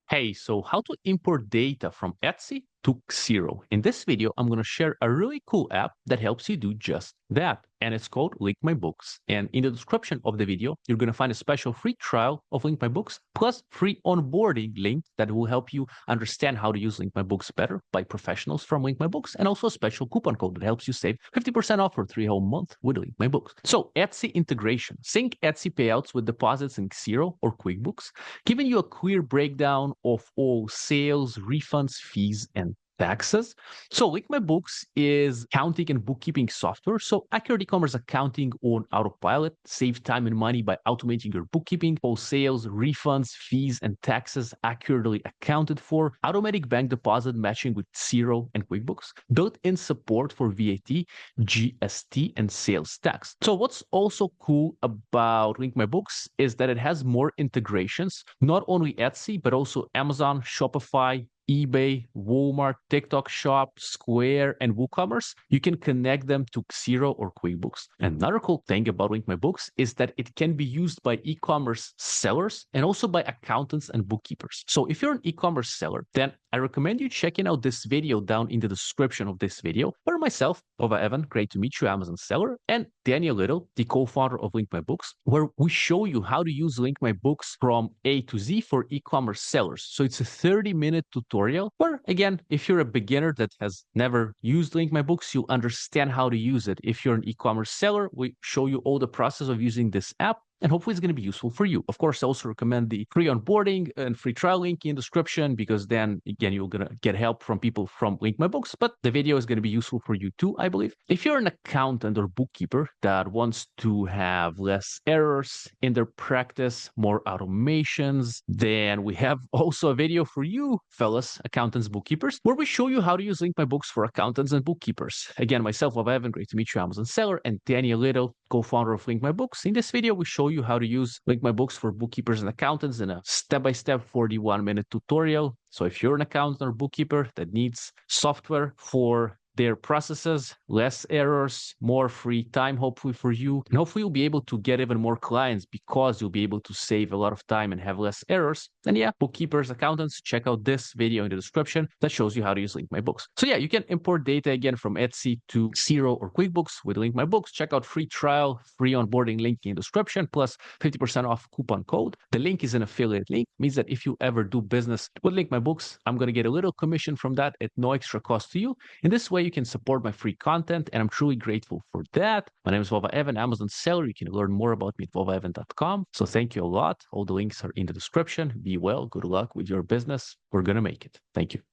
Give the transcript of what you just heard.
Hey, so how to import data from Etsy to Xero. In this video, I'm going to share a really cool app that helps you do just that. And it's called Link My Books. And in the description of the video, you're going to find a special free trial of Link My Books, plus free onboarding link that will help you understand how to use Link My Books better by professionals from Link My Books, and also a special coupon code that helps you save 50% off for 3 whole months with Link My Books. So Etsy integration. Sync Etsy payouts with deposits in Xero or QuickBooks, giving you a clear breakdown of all sales, refunds, fees, and taxes. So Link My Books is accounting and bookkeeping software. So accurate e-commerce accounting on autopilot, save time and money by automating your bookkeeping, all sales, refunds, fees, and taxes accurately accounted for, automatic bank deposit matching with Xero and QuickBooks, built-in support for VAT, GST, and sales tax. So what's also cool about Link My Books is that it has more integrations, not only Etsy, but also Amazon, Shopify, eBay, Walmart, TikTok Shop, Square, and WooCommerce. You can connect them to Xero or QuickBooks. Another cool thing about Link My Books is that it can be used by e-commerce sellers and also by accountants and bookkeepers. So if you're an e-commerce seller, then I recommend you checking out this video down in the description of this video, or myself, Vova Evan, great to meet you, Amazon seller, and Daniel Little, the co-founder of Link My Books, where we show you how to use Link My Books from A to Z for e-commerce sellers. So it's a 30-minute tutorial where, again, if you're a beginner that has never used Link My Books, you'll understand how to use it. If you're an e-commerce seller, we show you all the process of using this app, and hopefully it's going to be useful for you. Of course, I also recommend the free onboarding and free trial link in the description, because then, again, you're going to get help from people from Link My Books, but the video is going to be useful for you too, I believe. If you're an accountant or bookkeeper that wants to have less errors in their practice, more automations, then we have also a video for you, fellas, accountants, bookkeepers, where we show you how to use Link My Books for accountants and bookkeepers. Again, myself, Vova Evan, great to meet you, Amazon seller, and Daniel Little, co-founder of Link My Books. In this video, we show you how to use Link My Books for bookkeepers and accountants in a step-by-step 41-minute tutorial. So if you're an accountant or bookkeeper that needs software for their processes, less errors, more free time, hopefully for you. And hopefully you'll be able to get even more clients because you'll be able to save a lot of time and have less errors. And yeah, bookkeepers, accountants, check out this video in the description that shows you how to use Link My Books. So yeah, you can import data again from Etsy to Xero or QuickBooks with Link My Books. Check out free trial, free onboarding link in the description, plus 50% off coupon code. The link is an affiliate link, means that if you ever do business with Link My Books, I'm going to get a little commission from that at no extra cost to you. In this way, you can support my free content, and I'm truly grateful for that. My name is Vova Evan, Amazon seller. You can learn more about me at vovaevan.com. So thank you a lot. All the links are in the description. Be well. Good luck with your business. We're going to make it. Thank you.